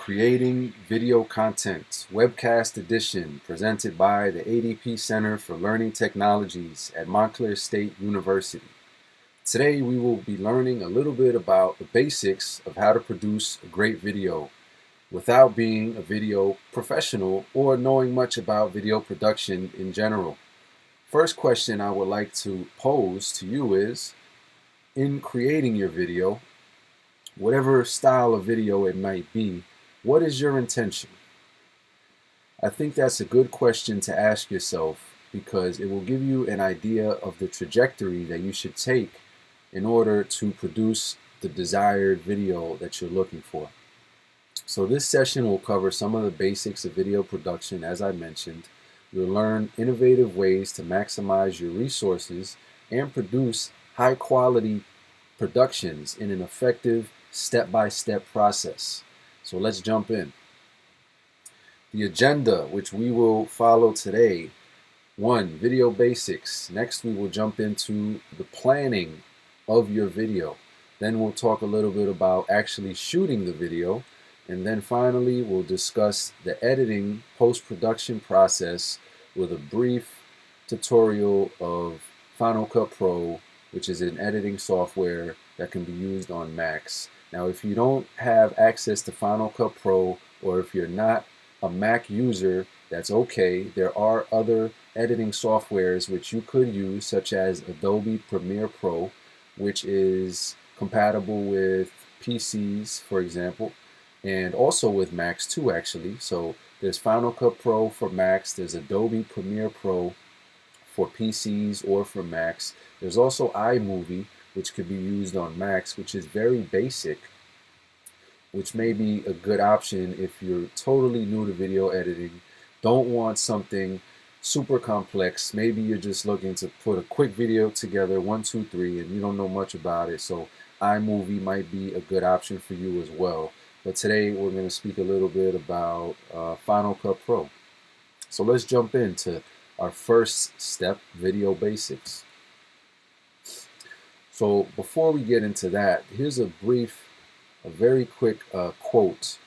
Creating Video Content, Webcast Edition, presented by the ADP Center for Learning Technologies at Montclair State University. Today we will be learning a little bit about the basics of how to produce a great video without being a video professional or knowing much about video production in general. First question I would like to pose to you is, in creating your video, whatever style of video it might be, what is your intention? I think that's a good question to ask yourself because it will give you an idea of the trajectory that you should take in order to produce the desired video that you're looking for. So this session will cover some of the basics of video production. As I mentioned, you'll learn innovative ways to maximize your resources and produce high quality productions in an effective step-by-step process. So let's jump in. The agenda which we will follow today: 1. Video basics. Next we will jump into the planning of your video. Then we'll talk a little bit about actually shooting the video. And then finally we'll discuss the editing post-production process with a brief tutorial of Final Cut Pro, which is an editing software that can be used on Macs. Now, if you don't have access to Final Cut Pro, or if you're not a Mac user, that's okay. There are other editing softwares which you could use, such as Adobe Premiere Pro, which is compatible with PCs, for example, and also with Macs too, actually. So there's Final Cut Pro for Macs, there's Adobe Premiere Pro for PCs or for Macs. There's also iMovie, which could be used on Macs, which is very basic, which may be a good option if you're totally new to video editing, don't want something super complex. Maybe you're just looking to put a quick video together, 1, 2, 3, and you don't know much about it. So iMovie might be a good option for you as well. But today we're going to speak a little bit about Final Cut Pro. So let's jump into our first step, video basics. So before we get into that, here's a very quick quote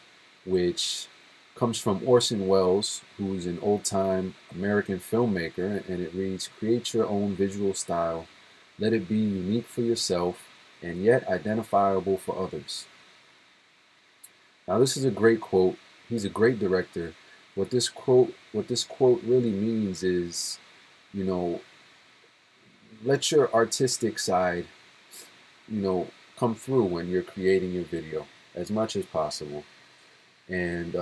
which comes from Orson Welles, who's an old-time American filmmaker, and it reads, "Create your own visual style. Let it be unique for yourself and yet identifiable for others." Now this is a great quote. He's a great director. What this quote really means is, let your artistic side, come through when you're creating your video as much as possible. And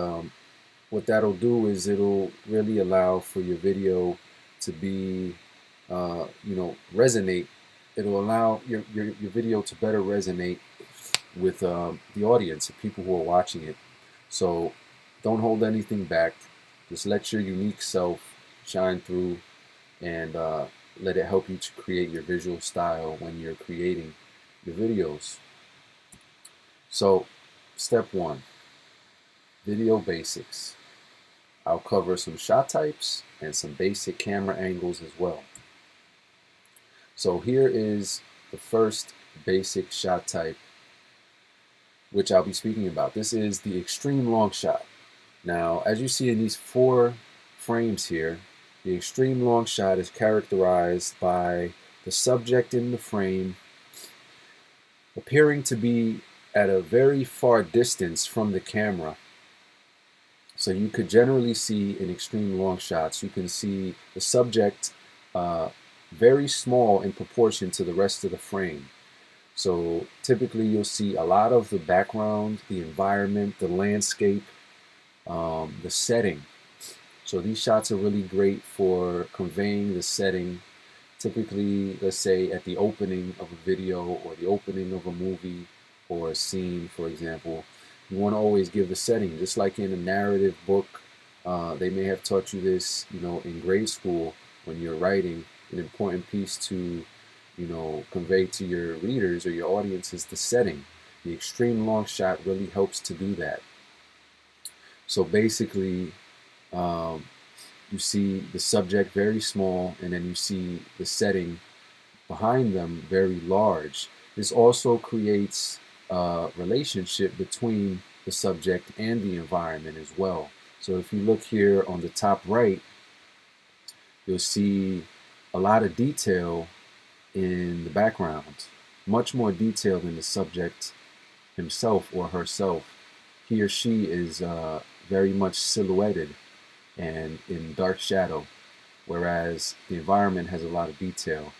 what that'll do is it'll really allow for your video to be, resonate. It'll allow your video to better resonate with the audience, the people who are watching it. So don't hold anything back. Just let your unique self shine through and let it help you to create your visual style when you're creating your videos. So, step 1, video basics. I'll cover some shot types and some basic camera angles as well. So here is the first basic shot type which I'll be speaking about. This is the extreme long shot. Now, as you see in these 4 frames here, the extreme long shot is characterized by the subject in the frame appearing to be at a very far distance from the camera. So you could generally see in extreme long shots, you can see the subject very small in proportion to the rest of the frame. So typically you'll see a lot of the background, the environment, the landscape, the setting. So these shots are really great for conveying the setting. Typically, let's say at the opening of a video or the opening of a movie or a scene, for example, you want to always give the setting. Just like in a narrative book, they may have taught you this, in grade school when you're writing. An important piece to, convey to your readers or your audience is the setting. The extreme long shot really helps to do that. So basically, you see the subject very small, and then you see the setting behind them very large. This also creates a relationship between the subject and the environment as well. So if you look here on the top right, you'll see a lot of detail in the background, much more detail than the subject himself or herself. He or she is very much silhouetted and in dark shadow, whereas the environment has a lot of detail.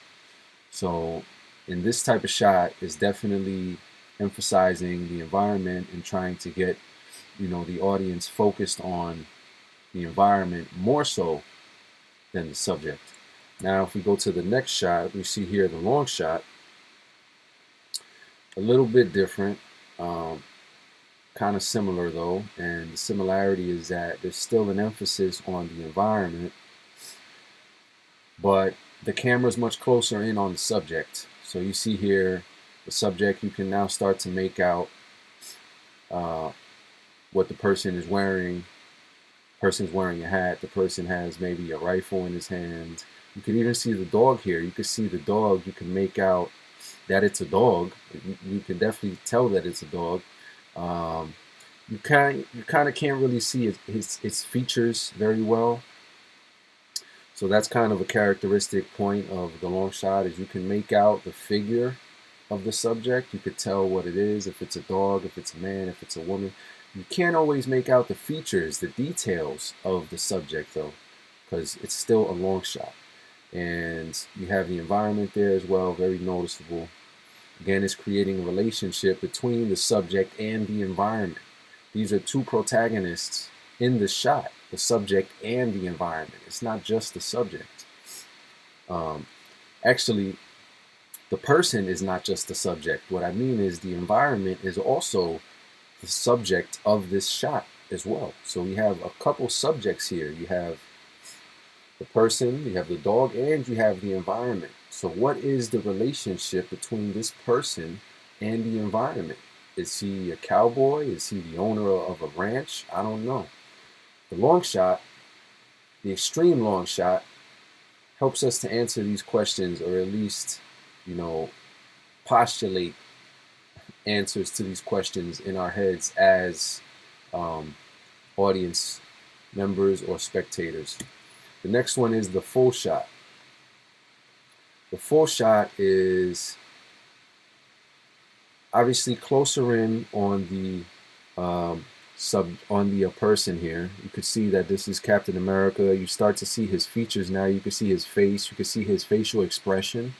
So in this type of shot is definitely emphasizing the environment and trying to get, the audience focused on the environment more so than the subject. Now, if we go to the next shot, we see here the long shot, a little bit different, kind of similar though, and the similarity is that there's still an emphasis on the environment, but the camera is much closer in on the subject. So you see here the subject, you can now start to make out what the person is wearing. Person's wearing a hat. The person has maybe a rifle in his hand. You can even see the dog here. You can see the dog. You can make out that it's a dog. You can definitely tell that it's a dog. You kind of can't really see its features very well. So that's kind of a characteristic point of the long shot, is you can make out the figure of the subject. You could tell what it is, if it's a dog, if it's a man, if it's a woman. You can't always make out the features, the details of the subject though, because it's still a long shot. And you have the environment there as well, very noticeable. Again, it's creating a relationship between the subject and the environment. These are two protagonists in the shot, the subject and the environment. It's not just the subject. Actually, the person is not just the subject. What I mean is the environment is also the subject of this shot as well. So we have a couple subjects here. You have the person, you have the dog, and you have the environment. So what is the relationship between this person and the environment? Is he a cowboy? Is he the owner of a ranch? I don't know. The long shot, the extreme long shot, helps us to answer these questions, or at least, postulate answers to these questions in our heads as audience members or spectators. The next one is the full shot. The full shot is obviously closer in on the person here. You could see that this is Captain America. You start to see his features now. You can see his face. You can see his facial expression.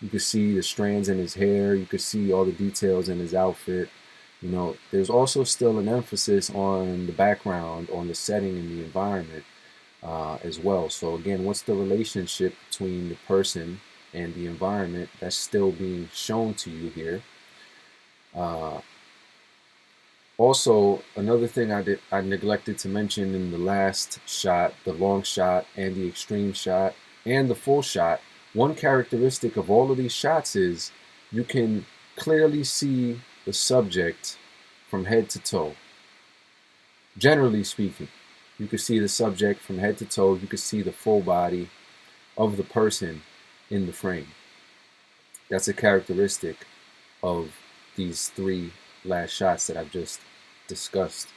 You can see the strands in his hair. You can see all the details in his outfit. There's also still an emphasis on the background, on the setting and the environment as well. So again, what's the relationship between the person and the environment? That's still being shown to you here. Also, another thing I neglected to mention in the last shot, the long shot and the extreme shot and the full shot, one characteristic of all of these shots is you can clearly see the subject from head to toe. Generally speaking, you can see the subject from head to toe. You can see the full body of the person in the frame. That's a characteristic of these three last shots that I've just discussed.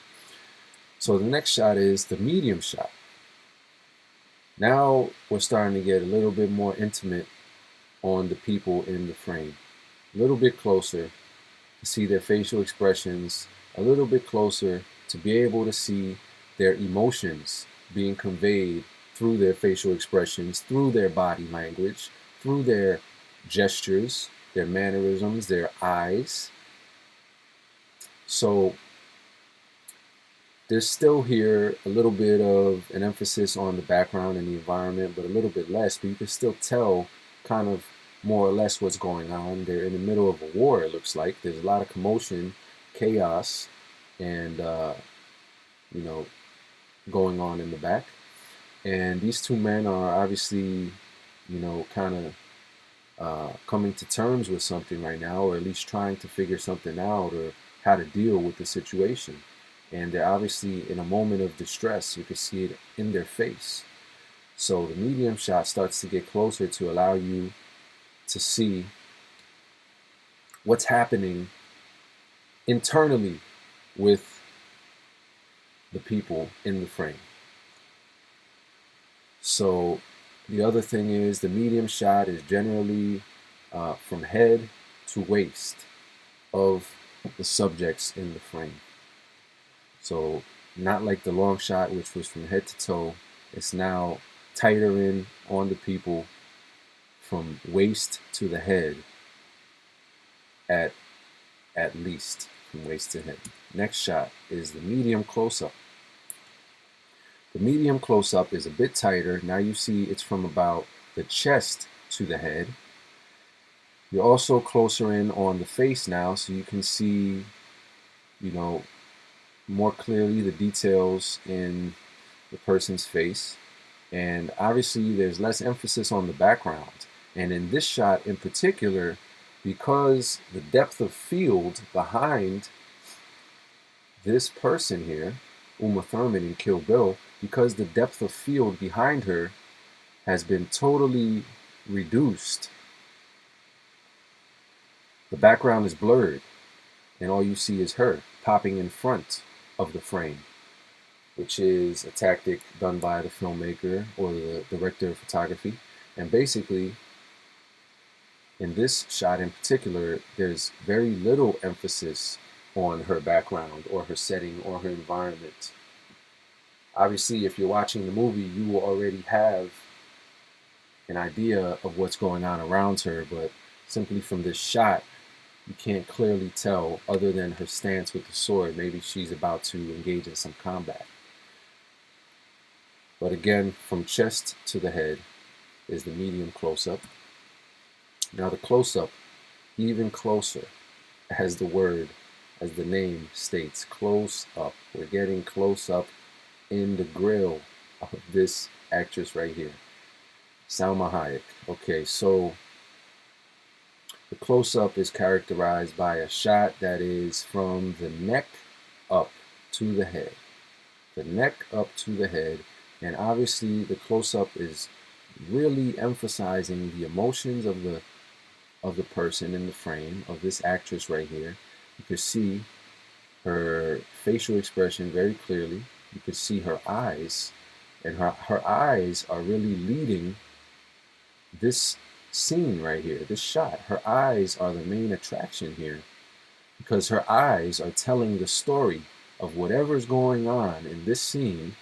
So the next shot is the medium shot. Now we're starting to get a little bit more intimate on the people in the frame. A little bit closer to see their facial expressions, a little bit closer to be able to see their emotions being conveyed through their facial expressions, through their body language, through their gestures, their mannerisms, their eyes. So there's still here a little bit of an emphasis on the background and the environment, but a little bit less. But you can still tell kind of more or less what's going on. They're in the middle of a war, it looks like. There's a lot of commotion, chaos, and, going on in the back. And these two men are obviously, kind of coming to terms with something right now, or at least trying to figure something out, or how to deal with the situation. And they're obviously in a moment of distress. You can see it in their face. So the medium shot starts to get closer to allow you to see what's happening internally with the people in the frame. So the other thing is the medium shot is generally from head to waist of the subjects in the frame. So not like the long shot, which was from head to toe. It's now tighter in on the people from waist to the head, at least from waist to head. Next shot is the medium close-up. The medium close-up is a bit tighter. Now you see it's from about the chest to the head. You're also closer in on the face now, so you can see, more clearly the details in the person's face. And obviously there's less emphasis on the background. And in this shot in particular, because the depth of field behind this person here, Uma Thurman in Kill Bill, because the depth of field behind her has been totally reduced, the background is blurred, and all you see is her popping in front of the frame, which is a tactic done by the filmmaker or the director of photography. And basically, in this shot in particular, there's very little emphasis on her background or her setting or her environment. Obviously, if you're watching the movie, you will already have an idea of what's going on around her, but simply from this shot, you can't clearly tell other than her stance with the sword. Maybe she's about to engage in some combat. But again, from chest to the head is the medium close-up. Now the close-up, even closer, as the name states, close up. We're getting close up in the grill of this actress right here, Salma Hayek. Okay, so the close-up is characterized by a shot that is from the neck up to the head. The neck up to the head, and obviously the close-up is really emphasizing the emotions of the person in the frame, of this actress right here. You can see her facial expression very clearly. You can see her eyes, and her eyes are really leading this scene right here, this shot. Her eyes are the main attraction here because her eyes are telling the story of whatever's going on in this scene.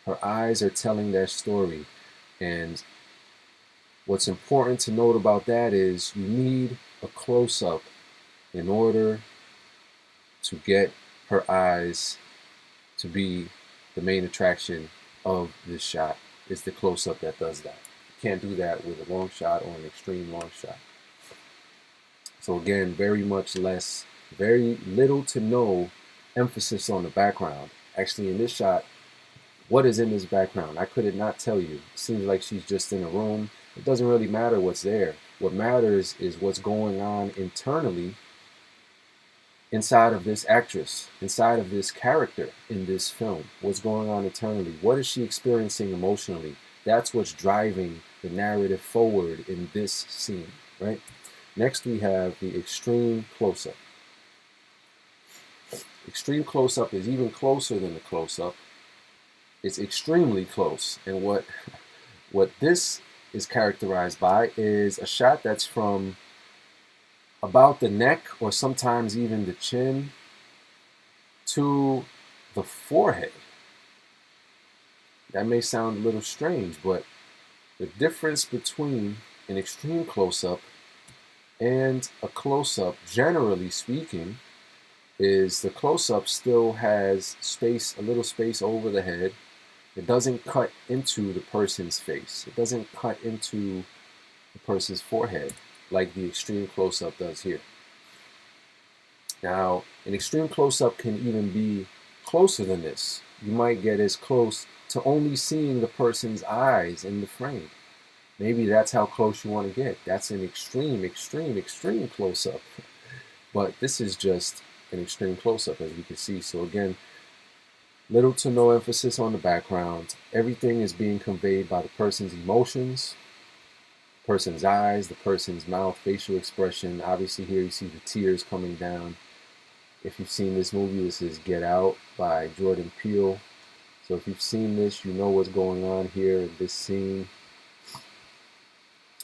Her eyes are telling that story. And what's important to note about that is you need a close-up in order to get her eyes to be the main attraction of this shot. It's the close-up that does that. Can't do that with a long shot or an extreme long shot. So again, very little to no emphasis on the background. Actually, in this shot, what is in this background? I could not tell you. It seems like she's just in a room. It doesn't really matter what's there. What matters is what's going on internally inside of this actress, inside of this character in this film. What's going on internally? What is she experiencing emotionally? That's what's driving the narrative forward in this scene, right? Next, we have the extreme close-up. Extreme close-up is even closer than the close-up. It's extremely close. And what this is characterized by is a shot that's from about the neck or sometimes even the chin to the forehead. That may sound a little strange, but the difference between an extreme close-up and a close-up, generally speaking, is the close-up still has space, a little space over the head. It doesn't cut into the person's face. It doesn't cut into the person's forehead like the extreme close-up does here. Now, an extreme close-up can even be closer than this. You might get as close to only seeing the person's eyes in the frame. Maybe that's how close you want to get. That's an extreme, extreme, extreme close-up. But this is just an extreme close-up, as you can see. So again, little to no emphasis on the background. Everything is being conveyed by the person's emotions, the person's eyes, the person's mouth, facial expression. Obviously here you see the tears coming down. If you've seen this movie, this is Get Out by Jordan Peele. So if you've seen this, you know what's going on here in this scene.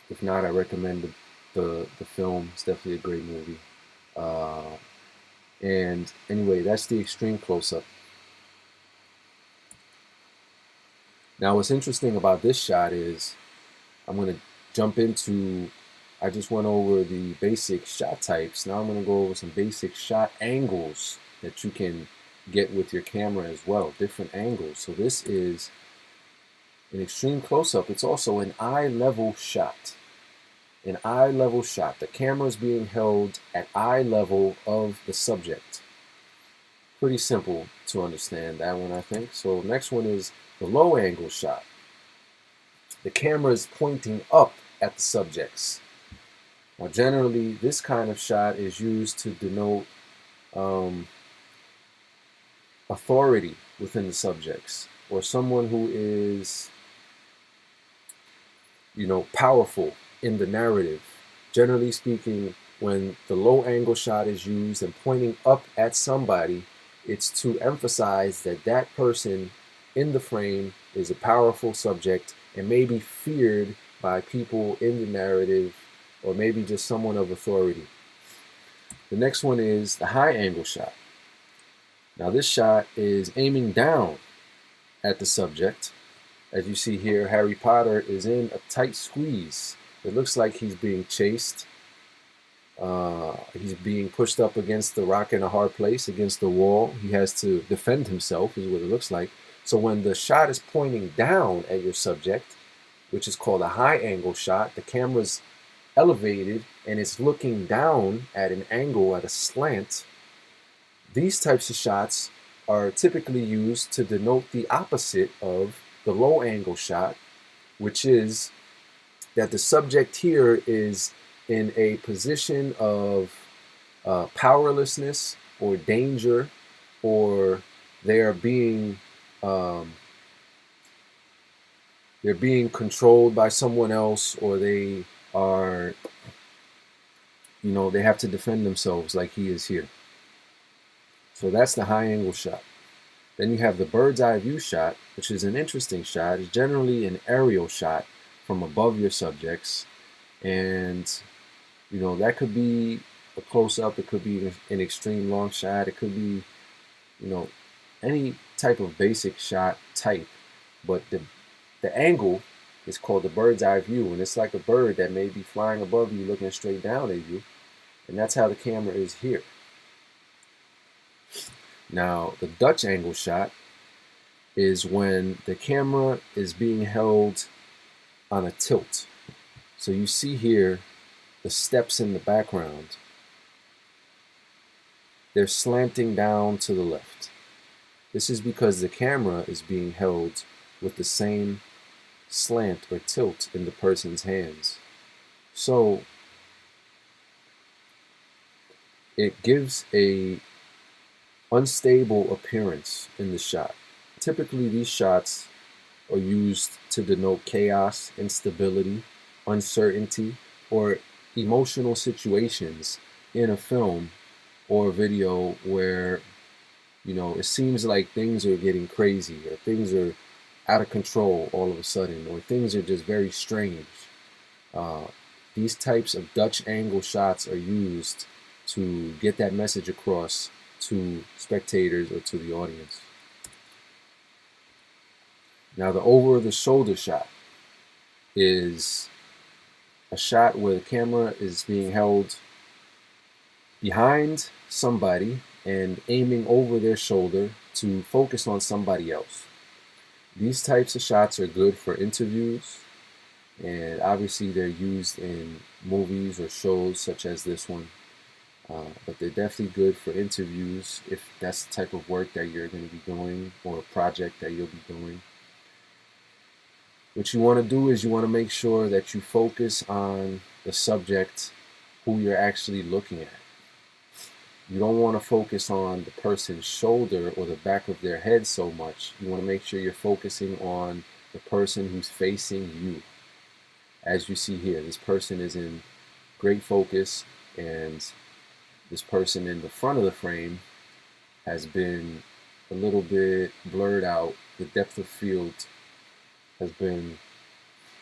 If not, I recommend the film. It's definitely a great movie. And anyway, that's the extreme close-up. Now, what's interesting about this shot is I'm going to jump into, I just went over the basic shot types. Now I'm going to go over some basic shot angles that you can get with your camera as well, different angles. So this is an extreme close-up. It's also an eye level shot. An eye level shot. The camera is being held at eye level of the subject. Pretty simple to understand that one, I think. So next one is the low angle shot. The camera is pointing up at the subjects. Now generally this kind of shot is used to denote authority within the subjects, or someone who is, powerful in the narrative. Generally speaking, when the low angle shot is used and pointing up at somebody, it's to emphasize that that person in the frame is a powerful subject and may be feared by people in the narrative, or maybe just someone of authority. The next one is the high angle shot. Now this shot is aiming down at the subject. As you see here, Harry Potter is in a tight squeeze. It looks like he's being chased. He's being pushed up against the rock in a hard place, against the wall. He has to defend himself, is what it looks like. So when the shot is pointing down at your subject, which is called a high angle shot, the camera's elevated and it's looking down at an angle, at a slant. These types of shots are typically used to denote the opposite of the low angle shot, which is that the subject here is in a position of powerlessness or danger, or they're being controlled by someone else, or they are, they have to defend themselves like he is here. So that's the high angle shot. Then you have the bird's eye view shot, which is an interesting shot. It's generally an aerial shot from above your subjects. And, that could be a close-up. It could be an extreme long shot. It could be, any type of basic shot type. But the angle is called the bird's eye view. And it's like a bird that may be flying above you, looking straight down at you. And that's how the camera is here. Now, the Dutch angle shot is when the camera is being held on a tilt. So you see here the steps in the background. They're slanting down to the left. This is because the camera is being held with the same slant or tilt in the person's hands. So it gives a unstable appearance in the shot. Typically these shots are used to denote chaos, instability, uncertainty, or emotional situations in a film or video where, it seems like things are getting crazy, or things are out of control all of a sudden, or things are just very strange. These types of Dutch angle shots are used to get that message across to spectators or to the audience. Now the over the shoulder shot is a shot where the camera is being held behind somebody and aiming over their shoulder to focus on somebody else. These types of shots are good for interviews, and obviously they're used in movies or shows such as this one. But they're definitely good for interviews if that's the type of work that you're going to be doing, or a project that you'll be doing. What you want to do is you want to make sure that you focus on the subject who you're actually looking at. You don't want to focus on the person's shoulder or the back of their head so much. You want to make sure you're focusing on the person who's facing you. As you see here, this person is in great focus, and this person in the front of the frame has been a little bit blurred out. The depth of field has been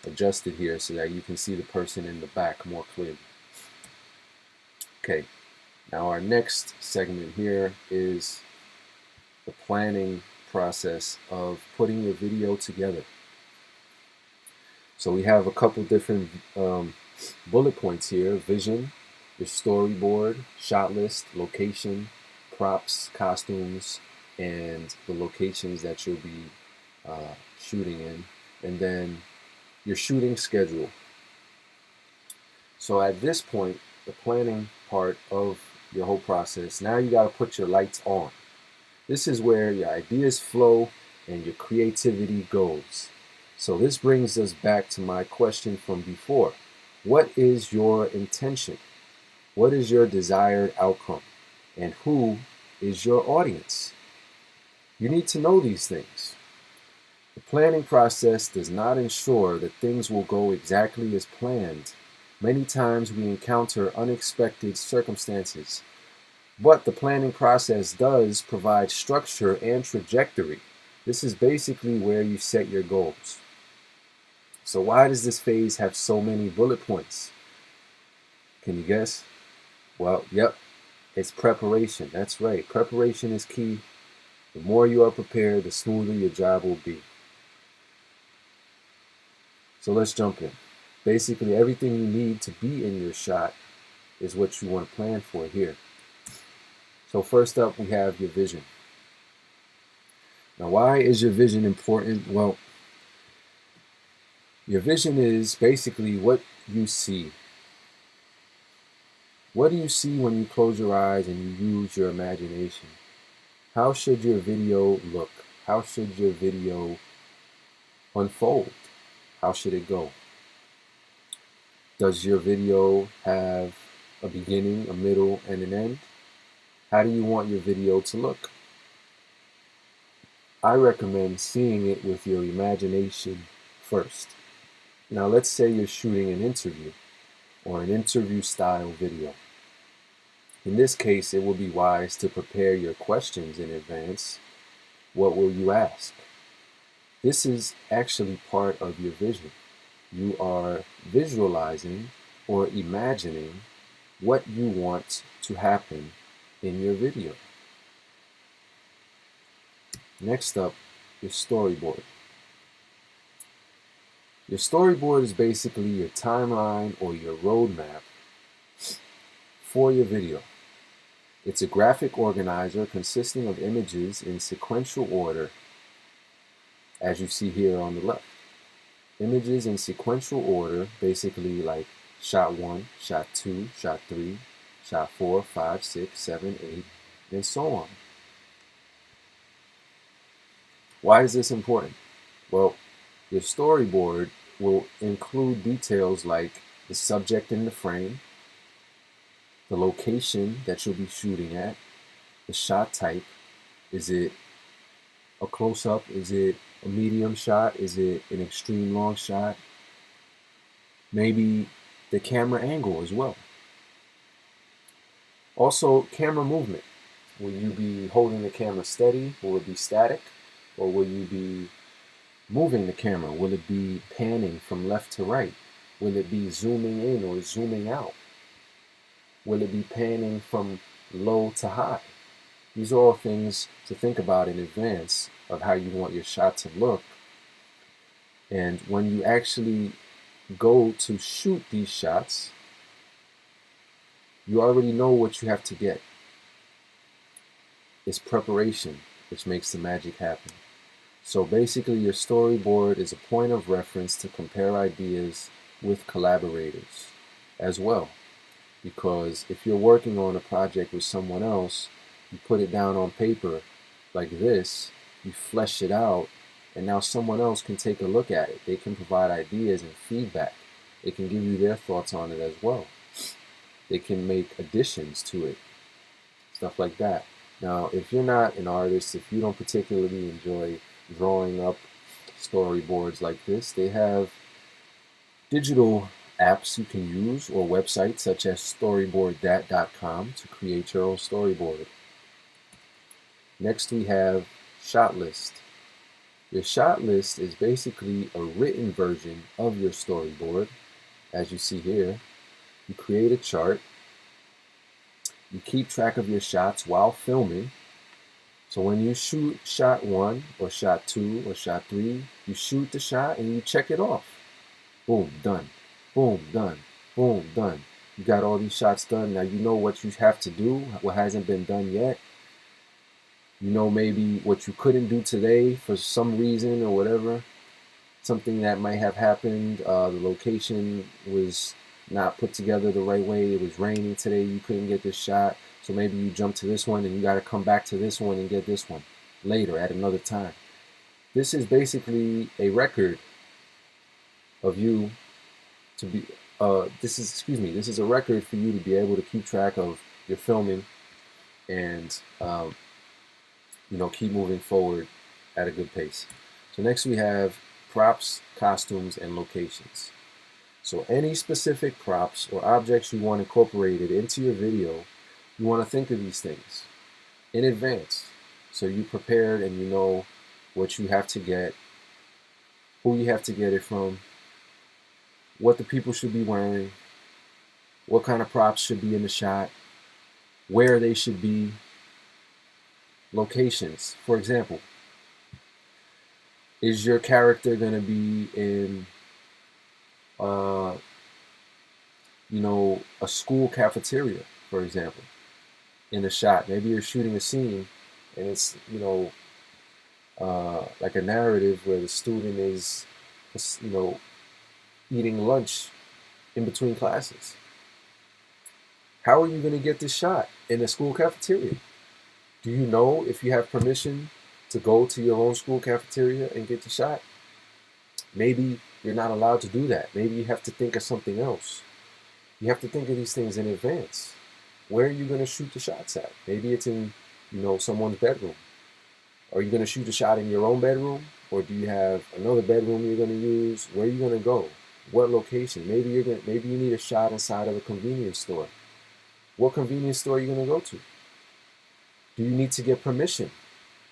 adjusted here so that you can see the person in the back more clearly. Okay, now our next segment here is the planning process of putting your video together. So we have a couple different bullet points here: vision, your storyboard, shot list, location, props, costumes, and the locations that you'll be shooting in, and then your shooting schedule. So at this point, the planning part of your whole process, now you got to put your lights on. This is where your ideas flow and your creativity goes. So this brings us back to my question from before. What is your intention? What is your desired outcome? And who is your audience? You need to know these things. The planning process does not ensure that things will go exactly as planned. Many times we encounter unexpected circumstances, but the planning process does provide structure and trajectory. This is basically where you set your goals. So why does this phase have so many bullet points? Can you guess? Well, yep, it's preparation. That's right. Preparation is key. The more you are prepared, the smoother your job will be. So let's jump in. Basically, everything you need to be in your shot is what you want to plan for here. So first up, we have your vision. Now, why is your vision important? Well, your vision is basically what you see. What do you see when you close your eyes and you use your imagination? How should your video look? How should your video unfold? How should it go? Does your video have a beginning, a middle, and an end? How do you want your video to look? I recommend seeing it with your imagination first. Now let's say you're shooting an interview or an interview style video. In this case, it will be wise to prepare your questions in advance. What will you ask? This is actually part of your vision. You are visualizing or imagining what you want to happen in your video. Next up, your storyboard. Your storyboard is basically your timeline or your roadmap for your video. It's a graphic organizer consisting of images in sequential order, as you see here on the left. Images in sequential order, basically like shot 1, shot 2, shot 3, shot 4, 5, 6, 7, 8, and so on. Why is this important? Well, your storyboard will include details like the subject in the frame, the location that you'll be shooting at, the shot type. Is it a close-up? Is it a medium shot? Is it an extreme long shot? Maybe the camera angle as well. Also, camera movement. Will you be holding the camera steady? Will it be static? Or will you be moving the camera? Will it be panning from left to right? Will it be zooming in or zooming out? Will it be panning from low to high? These are all things to think about in advance of how you want your shot to look. And when you actually go to shoot these shots, you already know what you have to get. It's preparation which makes the magic happen. So basically, your storyboard is a point of reference to compare ideas with collaborators as well. Because if you're working on a project with someone else, you put it down on paper like this, you flesh it out, and now someone else can take a look at it. They can provide ideas and feedback. They can give you their thoughts on it as well. They can make additions to it, stuff like that. Now, if you're not an artist, if you don't particularly enjoy drawing up storyboards like this, they have digital apps you can use or websites such as storyboardthat.com to create your own storyboard. Next we have shot list. Your shot list is basically a written version of your storyboard. As you see here, you create a chart, you keep track of your shots while filming. So when you shoot shot 1 or shot 2 or shot 3, you shoot the shot and you check it off. Boom, done. Boom, done. Boom, done. You got all these shots done. Now you know what you have to do, what hasn't been done yet. You know maybe what you couldn't do today for some reason or whatever. Something that might have happened. The location was not put together the right way. It was raining today. You couldn't get this shot. So maybe you jump to this one and you got to come back to this one and get this one later at another time. This is basically a record of you to be, this is a record for you to be able to keep track of your filming and, keep moving forward at a good pace. So next we have props, costumes, and locations. So any specific props or objects you want incorporated into your video, you want to think of these things in advance. So you prepared and you know what you have to get, who you have to get it from, what the people should be wearing, what kind of props should be in the shot, where they should be, locations. For example, is your character going to be in, a school cafeteria, for example, in a shot? Maybe you're shooting a scene and it's, like a narrative where the student is, eating lunch in between classes. How are you going to get this shot in a school cafeteria? Do you know if you have permission to go to your own school cafeteria and get the shot? Maybe you're not allowed to do that. Maybe you have to think of something else. You have to think of these things in advance. Where are you going to shoot the shots at? Maybe it's in, someone's bedroom. Are you going to shoot a shot in your own bedroom? Or do you have another bedroom you're going to use? Where are you going to go? What location? Maybe you need a shot inside of a convenience store. What convenience store are you going to go to? Do you need to get permission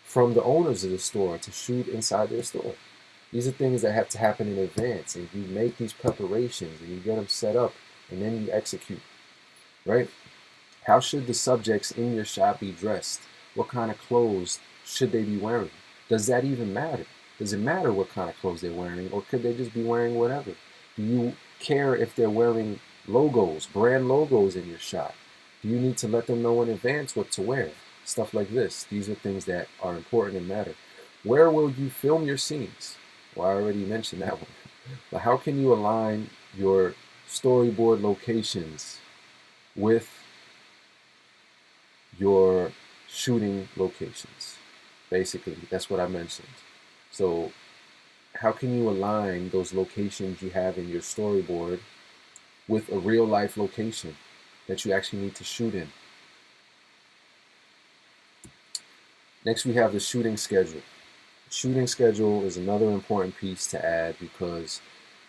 from the owners of the store to shoot inside their store? These are things that have to happen in advance, and you make these preparations and you get them set up and then you execute, right? How should the subjects in your shot be dressed? What kind of clothes should they be wearing? Does that even matter? Does it matter what kind of clothes they're wearing, or could they just be wearing whatever? Do you care if they're wearing logos, brand logos in your shot? Do you need to let them know in advance what to wear? Stuff like this. These are things that are important and matter. Where will you film your scenes? Well, I already mentioned that one. But how can you align your storyboard locations with your shooting locations? Basically, that's what I mentioned. So how can you align those locations you have in your storyboard with a real life location that you actually need to shoot in? Next, we have the shooting schedule. Shooting schedule is another important piece to add because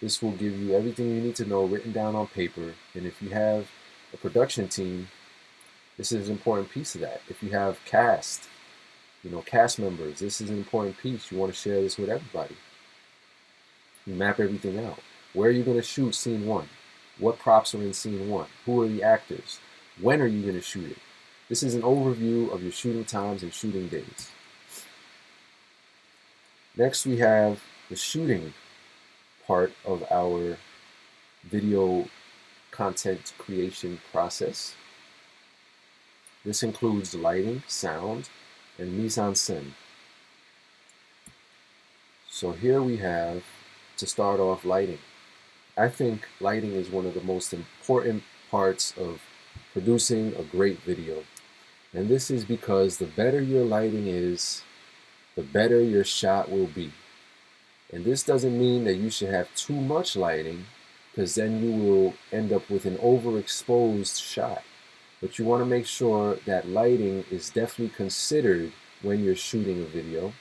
this will give you everything you need to know written down on paper. And if you have a production team, this is an important piece of that. If you have cast members, this is an important piece. You want to share this with everybody. You map everything out. Where are you going to shoot scene 1? What props are in scene 1? Who are the actors? When are you going to shoot it? This is an overview of your shooting times and shooting days. Next, we have the shooting part of our video content creation process. This includes lighting, sound, and mise en scène. So here we have, to start off, lighting. I think lighting is one of the most important parts of producing a great video. And this is because the better your lighting is, the better your shot will be. And this doesn't mean that you should have too much lighting, because then you will end up with an overexposed shot. But you want to make sure that lighting is definitely considered when you're shooting a video,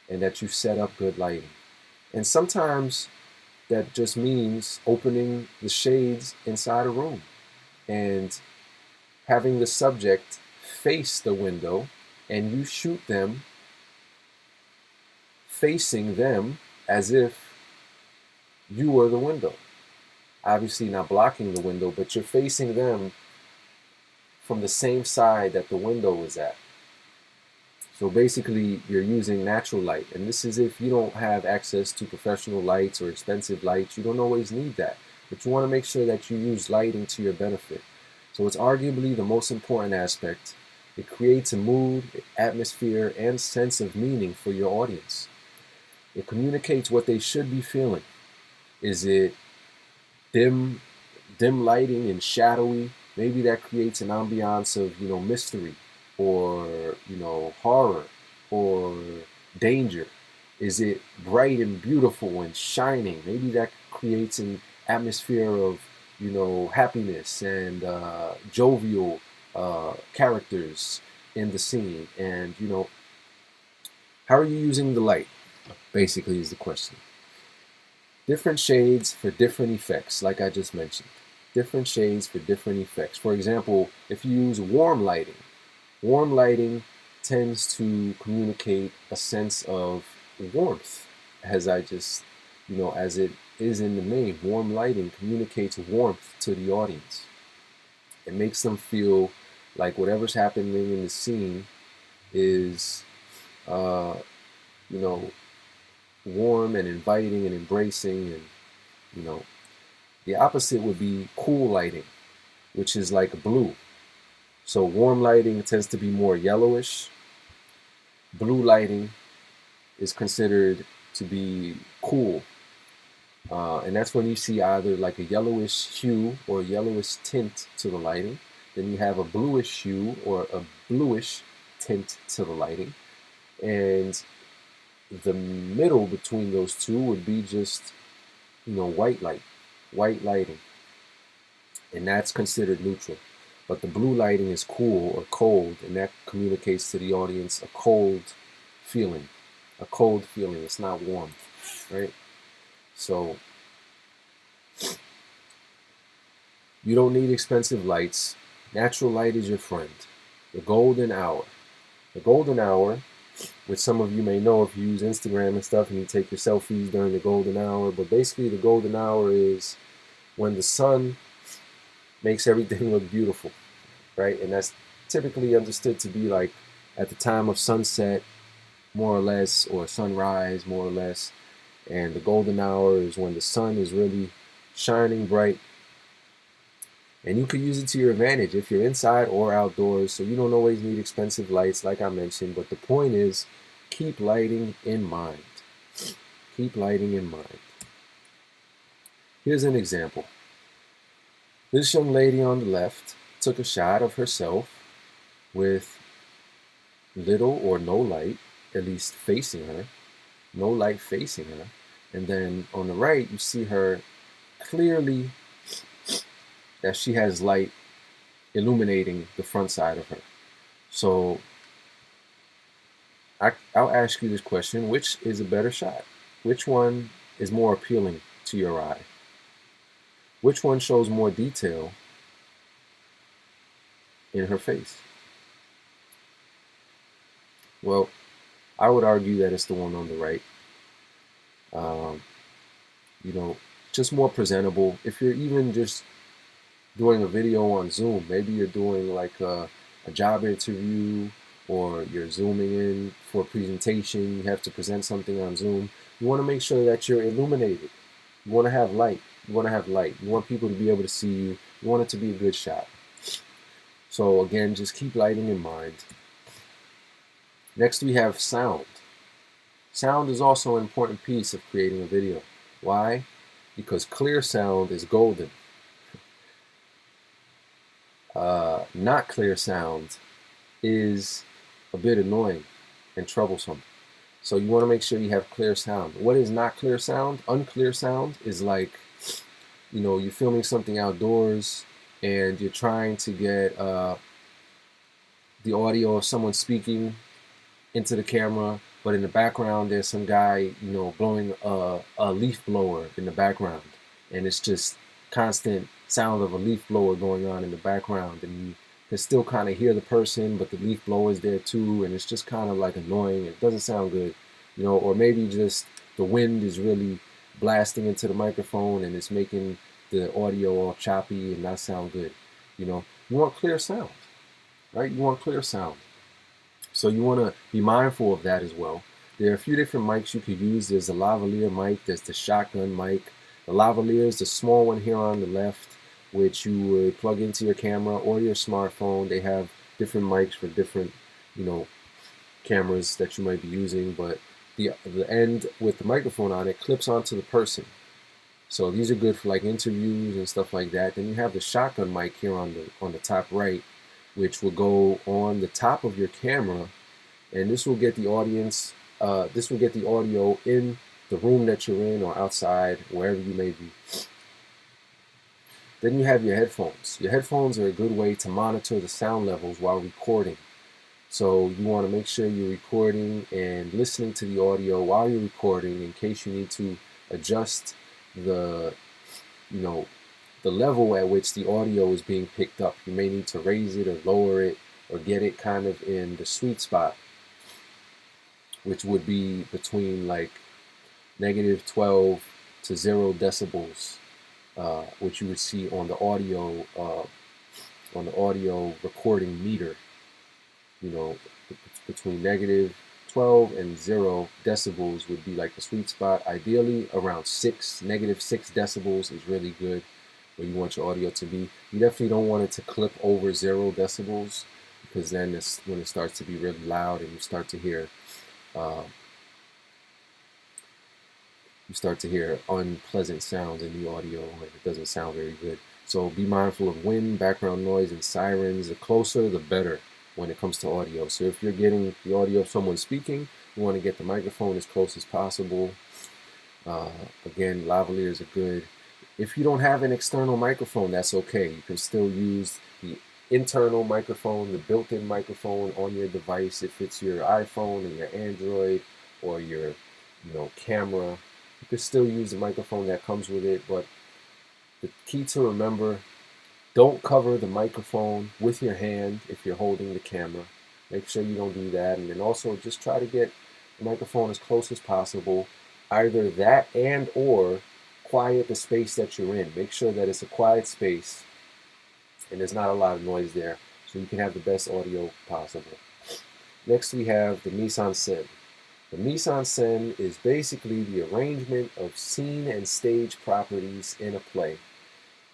and that you set up good lighting. And sometimes that just means opening the shades inside a room and having the subject face the window and you shoot them facing them as if you were the window. Obviously not blocking the window, but you're facing them from the same side that the window is at. So basically, you're using natural light. And this is if you don't have access to professional lights or expensive lights. You don't always need that. But you want to make sure that you use lighting to your benefit. So it's arguably the most important aspect. It creates a mood, atmosphere, and sense of meaning for your audience. It communicates what they should be feeling. Is it dim lighting and shadowy? Maybe that creates an ambiance of, mystery or, horror or danger. Is it bright and beautiful and shining? Maybe that creates an atmosphere of, happiness and jovial characters in the scene. And, how are you using the light? Basically is the question. Different shades for different effects, like I just mentioned. Different shades for different effects. For example, if you use warm lighting tends to communicate a sense of warmth, as I just, as it is in the name. Warm lighting communicates warmth to the audience. It makes them feel like whatever's happening in the scene is, warm and inviting and embracing. And the opposite would be cool lighting, which is like blue. So warm lighting tends to be more yellowish. Blue lighting is considered to be cool, and that's when you see either like a yellowish hue or a yellowish tint to the lighting. Then you have a bluish hue or a bluish tint to the lighting, and the middle between those two would be just, white lighting, and that's considered neutral. But the blue lighting is cool or cold, and that communicates to the audience a cold feeling. It's not warm, right? So you don't need expensive lights. Natural light is your friend. The golden hour. The golden hour, which some of you may know if you use Instagram and stuff and you take your selfies during the golden hour. But basically the golden hour is when the sun makes everything look beautiful, right? And that's typically understood to be like at the time of sunset, more or less, or sunrise, more or less. And the golden hour is when the sun is really shining bright. And you can use it to your advantage if you're inside or outdoors. So you don't always need expensive lights, like I mentioned. But the point is, keep lighting in mind. Keep lighting in mind. Here's an example. This young lady on the left took a shot of herself with little or no light, at least facing her, no light facing her. And then on the right, you see her clearly that she has light illuminating the front side of her. So I'll ask you this question: which is a better shot? Which one is more appealing to your eye? Which one shows more detail in her face? Well, I would argue that it's the one on the right. Just more presentable. If you're even just doing a video on Zoom, maybe you're doing like a job interview, or you're zooming in for a presentation, you have to present something on Zoom. You want to make sure that you're illuminated. You want to have light. You want people to be able to see you. You want it to be a good shot. So again, just keep lighting in mind. Next we have sound. Sound is also an important piece of creating a video. Why? Because clear sound is golden. Not clear sound is a bit annoying and troublesome. So you want to make sure you have clear sound. What is not clear sound? Unclear sound is like, you're filming something outdoors and you're trying to get the audio of someone speaking into the camera, but in the background there's some guy, blowing a leaf blower in the background, and it's just constant sound of a leaf blower going on in the background, and can still kind of hear the person, but the leaf blower is there too, and it's just kind of like annoying. It doesn't sound good, you know, or maybe just the wind is really blasting into the microphone and it's making the audio all choppy and not sound good. You know, you want clear sound, right? You want clear sound. So you want to be mindful of that as well. There are a few different mics you could use. There's the lavalier mic, there's the shotgun mic. The lavalier is the small one here on the left, which you would plug into your camera or your smartphone. They have different mics for different, you know, cameras that you might be using, but the end with the microphone on it clips onto the person. So these are good for like interviews and stuff like that. Then you have the shotgun mic here on the top right, which will go on the top of your camera, and this will get the audience. This will get the audio in the room that you're in or outside, wherever you may be. Then you have your headphones. Your headphones are a good way to monitor the sound levels while recording. So you want to make sure you're recording and listening to the audio while you're recording in case you need to adjust the, you know, the level at which the audio is being picked up. You may need to raise it or lower it or get it kind of in the sweet spot, which would be between like -12 to 0 decibels, which you would see on the audio recording meter. You know, between -12 and 0 decibels would be like the sweet spot. Ideally, around -6 decibels is really good where you want your audio to be. You definitely don't want it to clip over 0 decibels, because then it's when it starts to be really loud and you start to hear unpleasant sounds in the audio, and it doesn't sound very good. So be mindful of wind, background noise, and sirens. The closer, the better when it comes to audio. So if you're getting the audio of someone speaking, you want to get the microphone as close as possible. Again, lavaliers are good. If you don't have an external microphone, that's okay. You can still use the internal microphone, the built-in microphone on your device. If it's your iPhone and your Android or your, camera, you can still use the microphone that comes with it. But the key to remember: don't cover the microphone with your hand if you're holding the camera. Make sure you don't do that. And then also just try to get the microphone as close as possible. Either that and or quiet the space that you're in. Make sure that it's a quiet space and there's not a lot of noise there, so you can have the best audio possible. Next we have the mise en scène. The mise en scène is basically the arrangement of scene and stage properties in a play.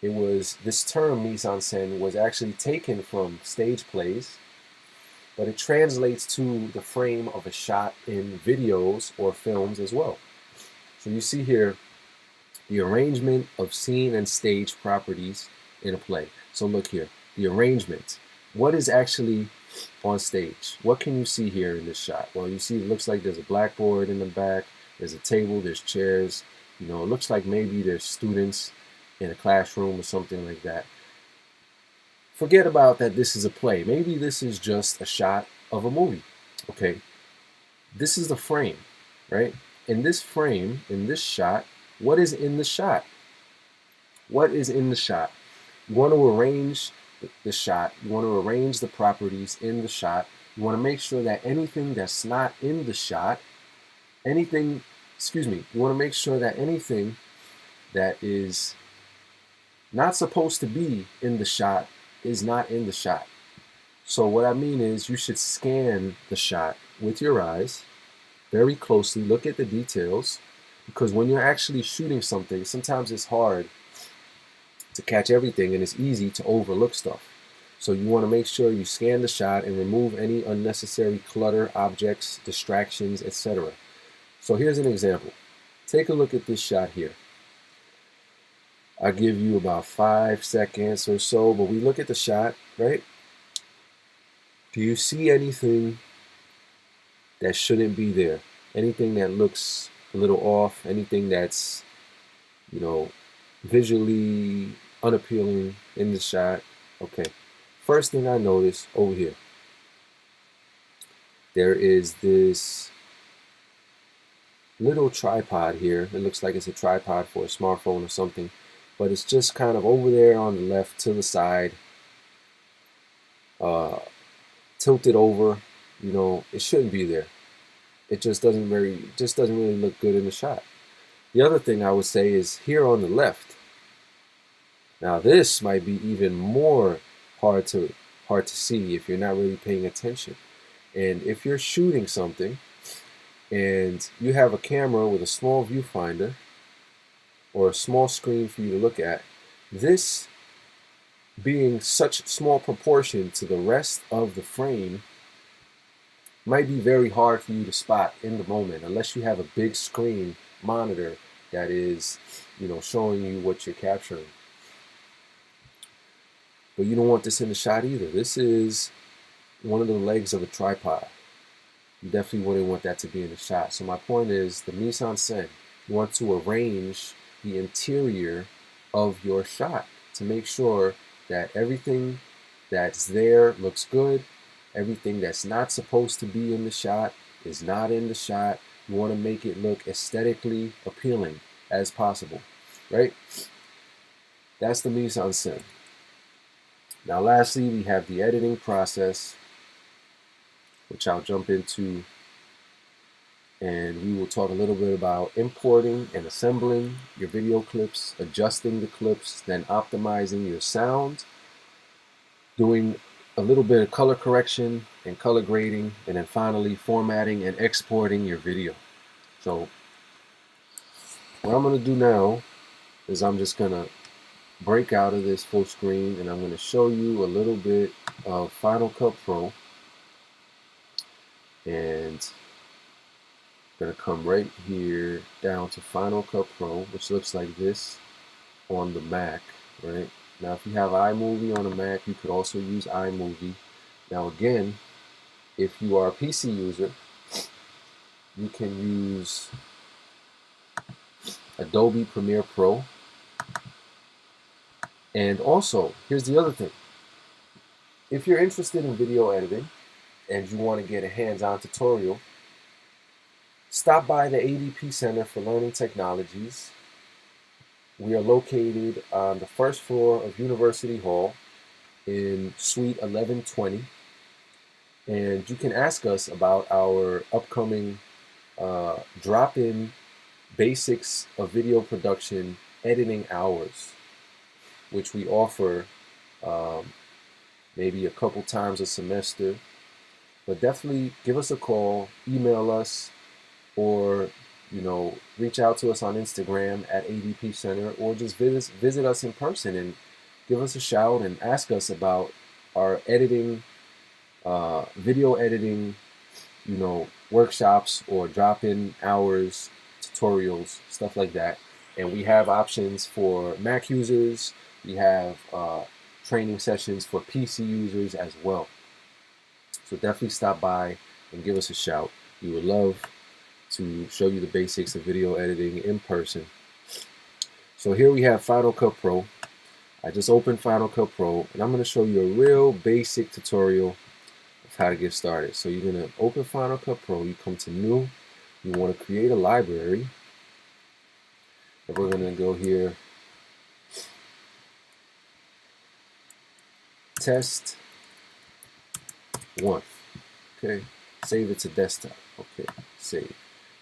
This term mise en scène was actually taken from stage plays, but it translates to the frame of a shot in videos or films as well. So you see here the arrangement of scene and stage properties in a play. So look here, the arrangement. What is actually on stage? What can you see here in this shot? Well, you see it looks like there's a blackboard in the back, there's a table, there's chairs. It looks like maybe there's students in a classroom or something like that. Forget about that this is a play. Maybe this is just a shot of a movie. Okay, this is the frame, right? In this frame, in this shot, what is in the shot? What is in the shot? You want to arrange the shot. You want to arrange the properties in the shot. You want to make sure that anything that's not in the shot, you want to make sure that anything that is not supposed to be in the shot is not in the shot. So what I mean is you should scan the shot with your eyes very closely, look at the details, because when you're actually shooting something, sometimes it's hard to catch everything and it's easy to overlook stuff. So you want to make sure you scan the shot and remove any unnecessary clutter, objects, distractions, etc. So here's an example. Take a look at this shot here. I'll give you about 5 seconds or so, but we look at the shot, right? Do you see anything that shouldn't be there? Anything that looks a little off? Anything that's, visually unappealing in the shot? Okay. First thing I notice over here, there is this little tripod here. It looks like it's a tripod for a smartphone or something, but it's just kind of over there on the left to the side. uh, tilted over. You know, it shouldn't be there. It just doesn't really look good in the shot. The other thing I would say is here on the left. Now this might be even more hard to hard to see if you're not really paying attention. And if you're shooting something and you have a camera with a small viewfinder or a small screen for you to look at, this being such small proportion to the rest of the frame might be very hard for you to spot in the moment unless you have a big screen monitor that is, you know, showing you what you're capturing. But you don't want this in the shot either. This is one of the legs of a tripod. You definitely wouldn't want that to be in the shot. So my point is the mise en scène. You want to arrange the interior of your shot to make sure that everything that's there looks good. Everything that's not supposed to be in the shot is not in the shot. You want to make it look aesthetically appealing as possible, right? That's the mise en scène. Now lastly, we have the editing process, which I'll jump into, and we will talk a little bit about importing and assembling your video clips, adjusting the clips, then optimizing your sound, doing a little bit of color correction and color grading, and then finally formatting and exporting your video. So what I'm going to do now is I'm just going to break out of this full screen and I'm going to show you a little bit of Final Cut Pro, and I'm going to come right here down to Final Cut Pro, which looks like this on the Mac, right? Now if you have iMovie on a Mac, you could also use iMovie. Now again, if you are a PC user, you can use Adobe Premiere Pro. And also, here's the other thing. If you're interested in video editing and you want to get a hands-on tutorial, stop by the ADP Center for Learning Technologies. We are located on the first floor of University Hall in Suite 1120. And you can ask us about our upcoming drop-in basics of video production editing hours, which we offer maybe a couple times a semester. But definitely give us a call, email us, or reach out to us on Instagram at ADP Center, or just visit us in person and give us a shout and ask us about our editing, video editing, workshops or drop-in hours, tutorials, stuff like that. And we have options for Mac users. We have training sessions for PC users as well. So definitely stop by and give us a shout. We would love to show you the basics of video editing in person. So here we have Final Cut Pro. I just opened Final Cut Pro and I'm going to show you a real basic tutorial of how to get started. So you're going to open Final Cut Pro, you come to New, you want to create a library, and we're going to go here, Test 1. Okay, save it to desktop. Okay, save.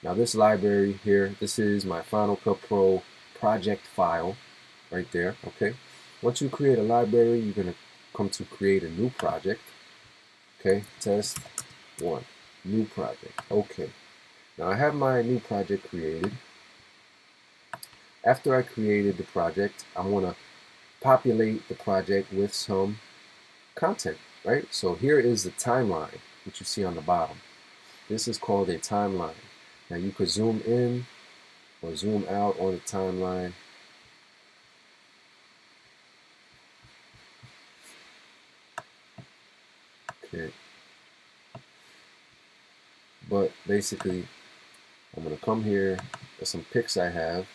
Now this library here, this is my Final Cut Pro project file right there. Okay, once you create a library, you're going to come to create a new project. Okay, Test 1, new project. Okay, now I have my new project created. After I created the project, I want to populate the project with some content, right? So here is the timeline, which you see on the bottom. This is called a timeline. Now you could zoom in or zoom out on the timeline. Okay. But basically, I'm going to come here with some pics I have,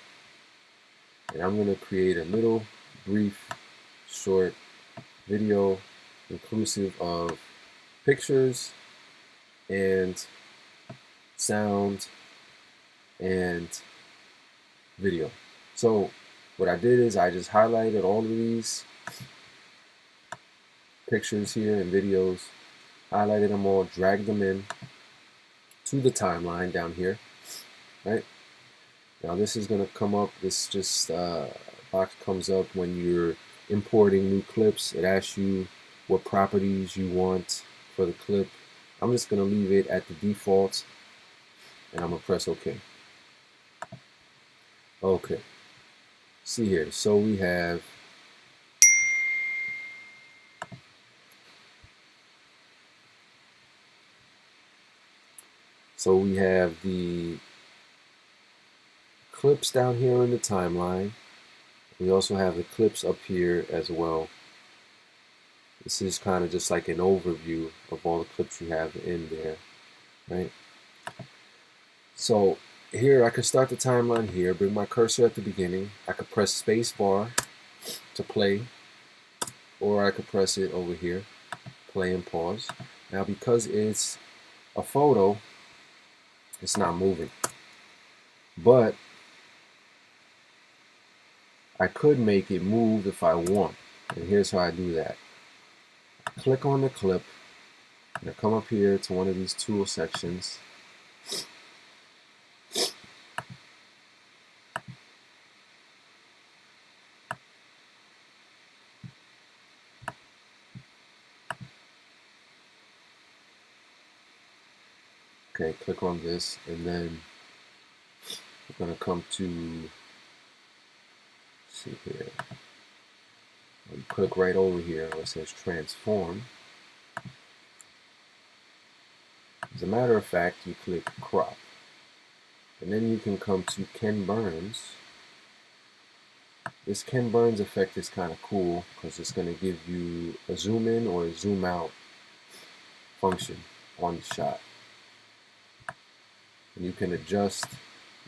and I'm going to create a little brief, short video inclusive of pictures and sound and video. So what I did is I just highlighted all of these pictures here and videos, highlighted them all, dragged them in to the timeline down here, right? Now this is going to come up, this just box comes up when you're importing new clips. It asks you what properties you want for the clip. I'm just going to leave it at the default, and I'm going to press OK. Okay, see here, so we have the clips down here in the timeline. We also have the clips up here as well. This is kind of just like an overview of all the clips you have in there, right? So here I can start the timeline here, bring my cursor at the beginning. I could press space bar to play, or I could press it over here, play and pause. Now because it's a photo, it's not moving. But I could make it move if I want. And here's how I do that. Click on the clip, and I come up here to one of these tool sections. Okay, click on this, and then we're going to come to, see here, click right over here where it says transform. As a matter of fact, you click crop, and then you can come to Ken Burns. This Ken Burns effect is kind of cool because it's going to give you a zoom in or a zoom out function on the shot. And you can adjust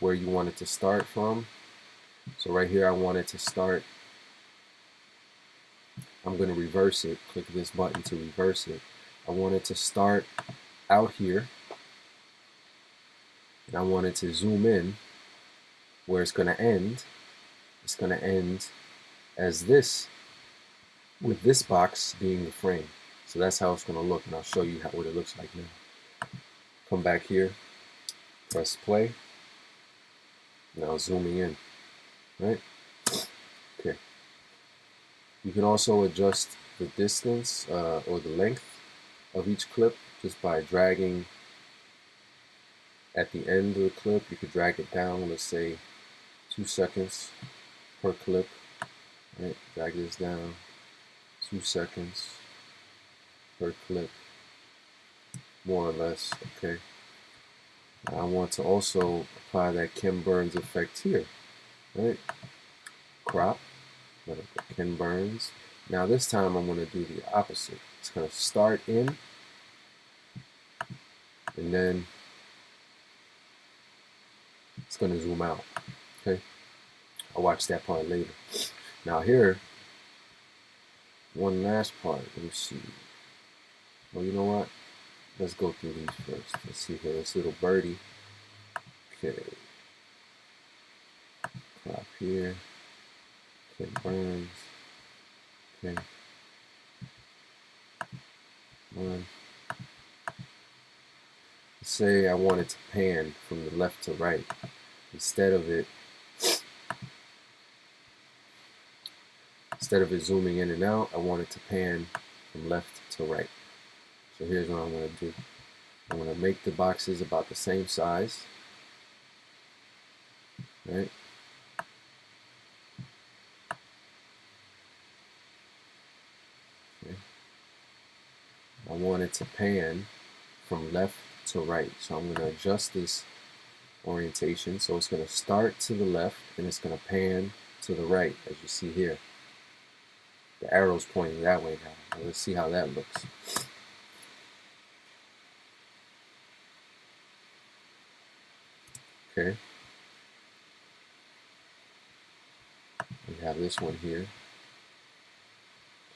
where you want it to start from. So right here I want it to start, I'm going to reverse it, click this button to reverse it. I want it to start out here, and I want it to zoom in where it's going to end. It's going to end as this, with this box being the frame. So that's how it's going to look, and I'll show you what it looks like now. Come back here, press play. Now zooming in, right? Okay. You can also adjust the distance or the length of each clip just by dragging at the end of the clip. You could drag it down, let's say 2 seconds per clip, right? Drag this down, 2 seconds per clip, more or less, okay? I want to also apply that Ken Burns effect here, right? Crop, Ken Burns. Now this time I'm going to do the opposite. It's going to start in, and then it's going to zoom out, okay? I'll watch that part later. Now here, one last part. Let me see. Well, you know what? Let's go through these first. Let's see here. This little birdie. Okay. Crop here. Ken Burns. Okay. One. Let's say I want it to pan from the left to right. Instead of it zooming in and out, I want it to pan from left to right. So here's what I'm going to do. I'm going to make the boxes about the same size, right? Okay. I want it to pan from left to right. So I'm going to adjust this orientation. So it's going to start to the left and it's going to pan to the right, as you see here. The arrow's pointing that way now. Let's see how that looks. Okay. We have this one here.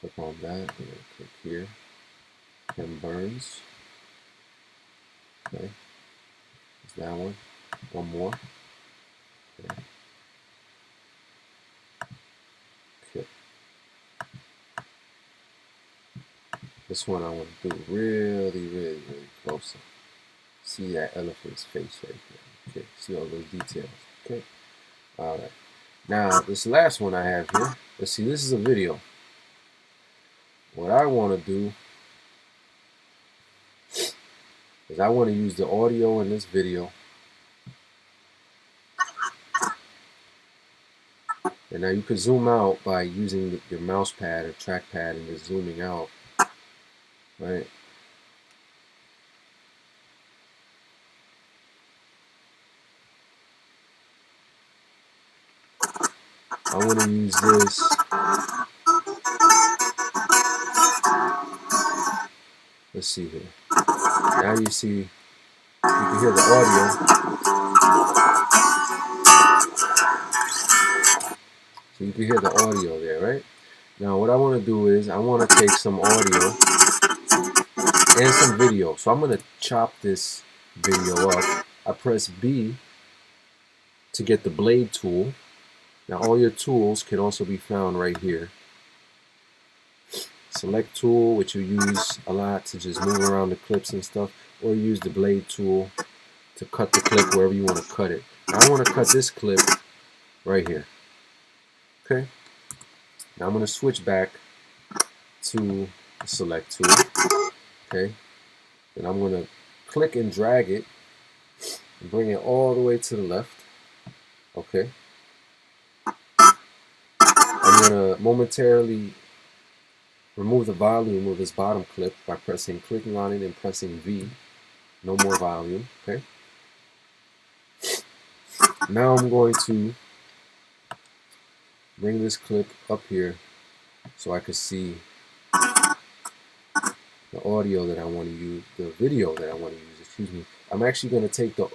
Click on that. We're going to click here. Ken Burns. Okay. There's that one. One more. Okay. Okay. This one I want to do really, really, really close. See that elephant's face right there. Okay, see all those details. Okay, all right. Now this last one I have here. Let's see. This is a video. What I want to do is I want to use the audio in this video. And now you can zoom out by using your mouse pad or trackpad and just zooming out, right? I want to use this. Let's see here. Now you see, you can hear the audio. So you can hear the audio there, right? Now what I want to do is I want to take some audio and some video. So I'm going to chop this video up. I press B to get the blade tool. Now all your tools can also be found right here. Select tool, which you use a lot to just move around the clips and stuff, or use the blade tool to cut the clip wherever you want to cut it. Now I want to cut this clip right here. Okay. Now I'm going to switch back to the select tool. Okay. And I'm going to click and drag it and bring it all the way to the left. Okay. I'm going to momentarily remove the volume of this bottom clip by clicking on it and pressing V. No more volume. Okay. Now I'm going to bring this clip up here so I can see the audio that I want to use, the video that I want to use. Excuse me. I'm actually going to take the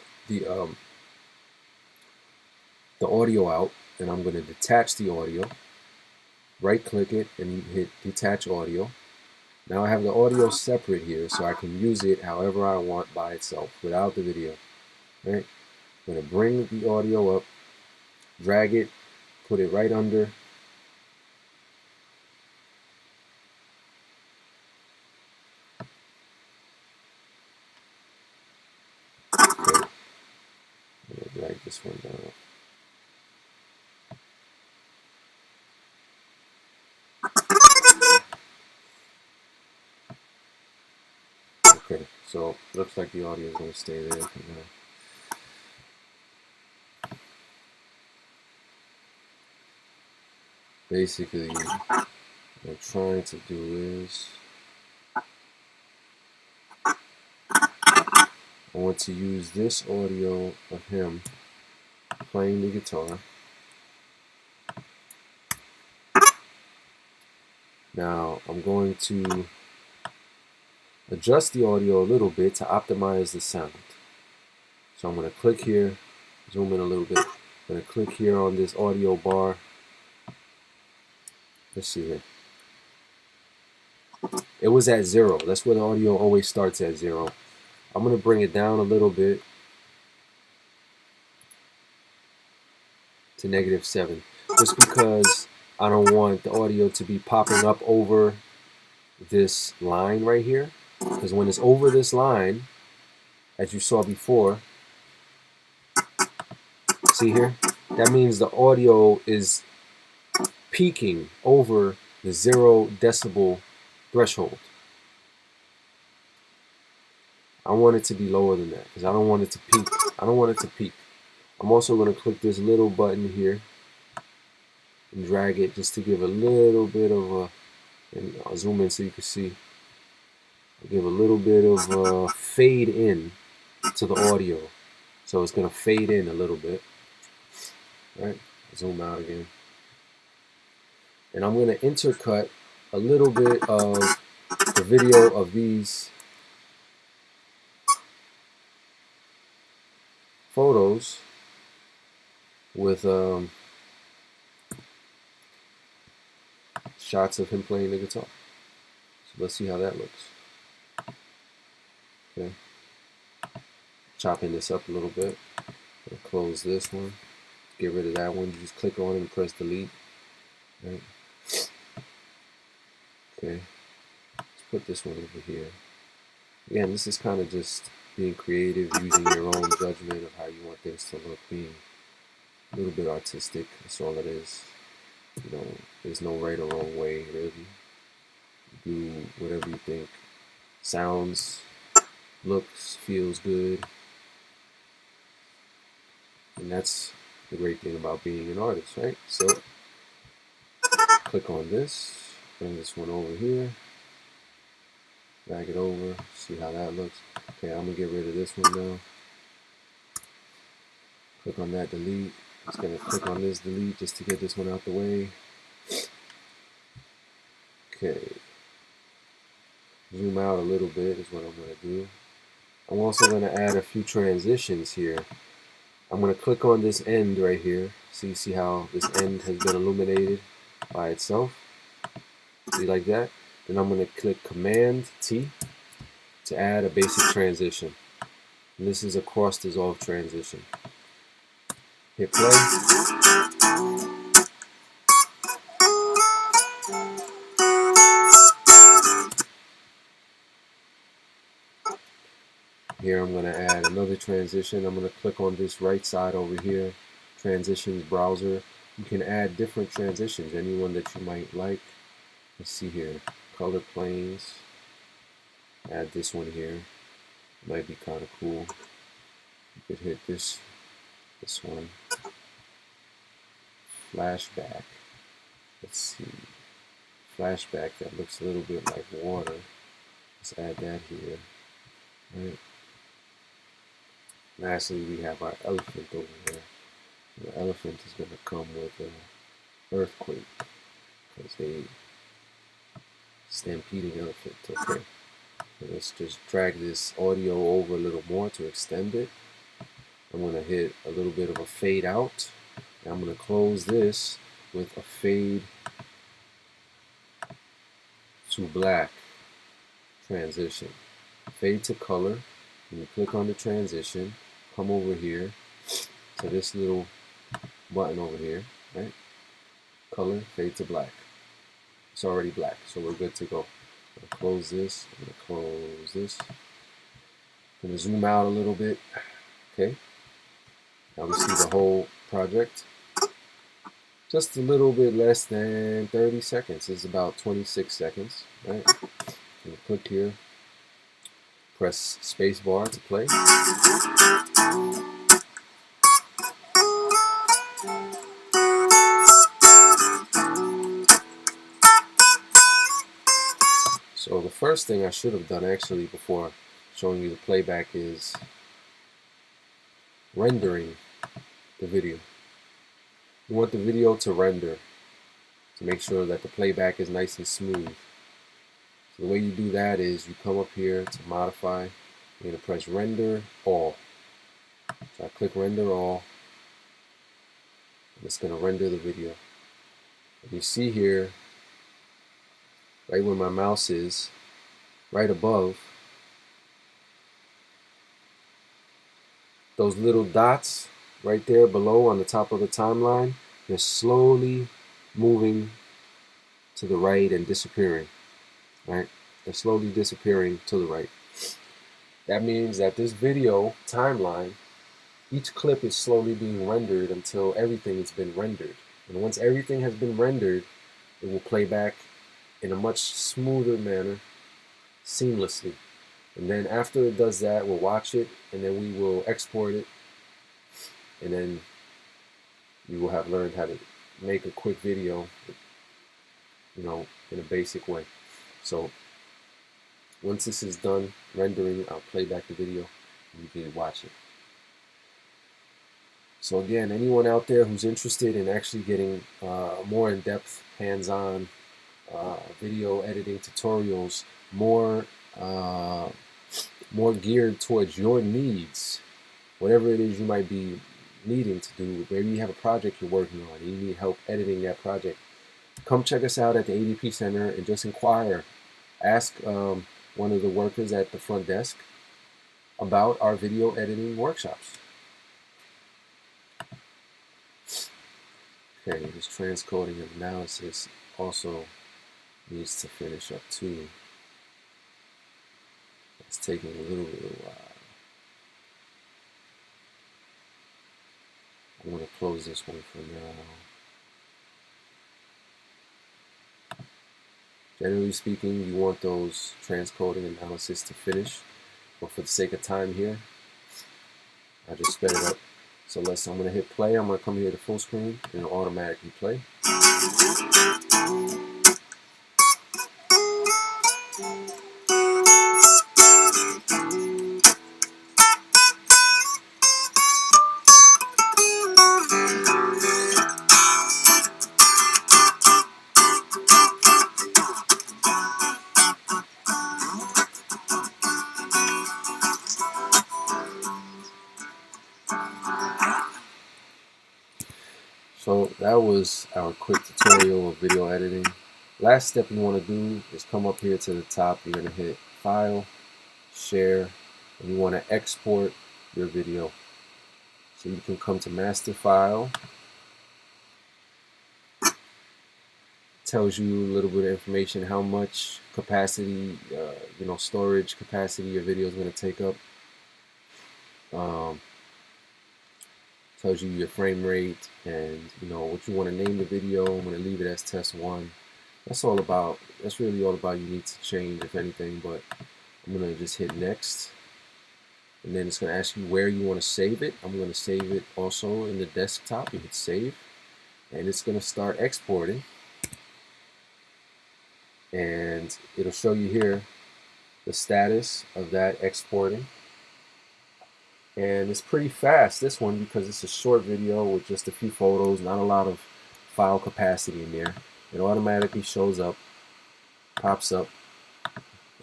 audio out, and I'm going to detach the audio. Right click it and hit detach audio. Now I have the audio separate here, so I can use it however I want by itself without the video. Right? I'm going to bring the audio up, drag it, put it right under. Okay. I'm going to drag this one down. Okay, so looks like the audio is going to stay there for now. Basically, what I'm trying to do is I want to use this audio of him playing the guitar. Now I'm going to adjust the audio a little bit to optimize the sound. So I'm going to click here, zoom in a little bit. I'm going to click here on this audio bar. Let's see here. It was at 0. That's where the audio always starts, at 0. I'm going to bring it down a little bit to -7, just because I don't want the audio to be popping up over this line right here. Because when it's over this line, as you saw before, see here, that means the audio is peaking over the 0 decibel threshold. I want it to be lower than that because I don't want it to peak. I don't want it to peak. I'm also going to click this little button here and drag it just to give a little bit of a, and I'll zoom in so you can see, I'll give a little bit of a fade in to the audio. So it's going to fade in a little bit. Right? Zoom out again. And I'm going to intercut a little bit of the video of these photos with shots of him playing the guitar. So let's see how that looks. Okay. Chopping this up a little bit. Close this one. Get rid of that one. You just click on it and press delete. Right. Okay. Let's put this one over here. Again, this is kind of just being creative, using your own judgment of how you want things to look, being a little bit artistic. That's all it is. You know, there's no right or wrong way, really. Do whatever you think sounds, looks, feels good. And that's the great thing about being an artist, right? So, click on this, bring this one over here, drag it over, see how that looks. Okay, I'm gonna get rid of this one now. Click on that, delete. Just gonna click on this, delete, just to get this one out the way. Okay. Zoom out a little bit is what I'm gonna do. I'm also gonna add a few transitions here. I'm gonna click on this end right here. So you see how this end has been illuminated by itself. See, like that? Then I'm gonna click Command T to add a basic transition. And this is a cross dissolve transition. Hit play. Here I'm going to add another transition. I'm going to click on this right side over here, Transitions Browser. You can add different transitions, anyone that you might like. Let's see here, color planes. Add this one here. Might be kind of cool. You could hit this one. Flashback. Let's see. Flashback that looks a little bit like water. Let's add that here. Right. Lastly, we have our elephant over here. The elephant is going to come with an earthquake because they stampeding elephant. Okay, so let's just drag this audio over a little more to extend it. I'm going to hit a little bit of a fade out. And I'm going to close this with a fade to black transition. Fade to color. And you click on the transition. Come over here to this little button over here, right? Color, fade to black. It's already black, so we're good to go. I'm gonna close this. I'm gonna close this. I'm gonna zoom out a little bit. Okay. Now we see the whole project. Just a little bit less than 30 seconds. It's about 26 seconds, right? I'm gonna click here. Press spacebar to play. So the first thing I should have done actually before showing you the playback is rendering the video. You want the video to render to make sure that the playback is nice and smooth. So the way you do that is you come up here to modify. You're going to press render all. So I click render all. And it's going to render the video. And you see here, right where my mouse is, right above, those little dots right there below on the top of the timeline, they're slowly moving to the right and disappearing. Right? They're slowly disappearing to the right. That means that this video timeline, each clip is slowly being rendered until everything has been rendered. And once everything has been rendered, it will play back in a much smoother manner, seamlessly. And then after it does that, we'll watch it, and then we will export it, and then you will have learned how to make a quick video, you know, in a basic way. So once this is done rendering, I'll play back the video and you can watch it. So again, anyone out there who's interested in actually getting more in-depth, hands-on video editing tutorials, more geared towards your needs, whatever it is you might be needing to do, maybe you have a project you're working on and you need help editing that project, come check us out at the ADP Center and just inquire. Ask one of the workers at the front desk about our video editing workshops. Okay, this transcoding and analysis also needs to finish up too. It's taking a little bit of a while. I'm going to close this one for now. Generally speaking, you want those transcoding analysis to finish, but for the sake of time here, I just sped it up. So I'm going to hit play. I'm going to come here to full screen and it'll automatically play. So that was our quick tutorial of video editing. Last step you want to do is come up here to the top. You're going to hit File, Share, and you want to export your video. So you can come to Master File. It tells you a little bit of information, how much capacity, storage capacity your video is going to take up. Tells you your frame rate and what you want to name the video. I'm going to leave it as test 1. That's really all about you need to change, if anything, but I'm going to just hit next. And then it's going to ask you where you want to save it. I'm going to save it also in the desktop. You hit save and it's going to start exporting. And it'll show you here the status of that exporting. And it's pretty fast, this one, because it's a short video with just a few photos, not a lot of file capacity in there. It automatically shows up, pops up,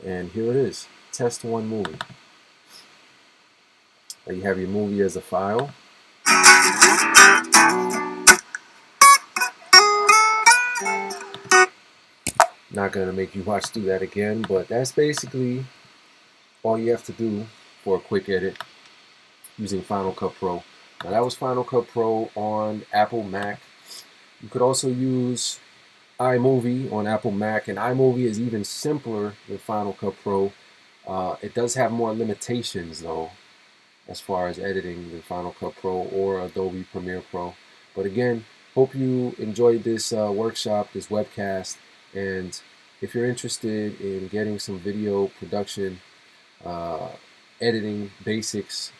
and here it is, test 1 movie. Now you have your movie as a file. Not going to make you watch through that again, but that's basically all you have to do for a quick edit using Final Cut Pro. Now that was Final Cut Pro on Apple Mac. You could also use iMovie on Apple Mac, and iMovie is even simpler than Final Cut Pro. It does have more limitations though as far as editing than Final Cut Pro or Adobe Premiere Pro. But again, hope you enjoyed this workshop, this webcast, and if you're interested in getting some video production, editing basics,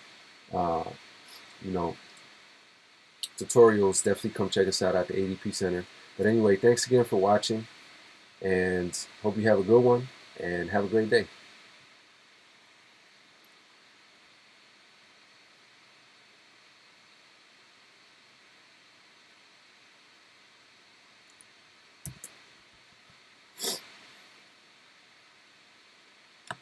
tutorials, definitely come check us out at the ADP Center. But anyway, thanks again for watching, and hope you have a good one and have a great day.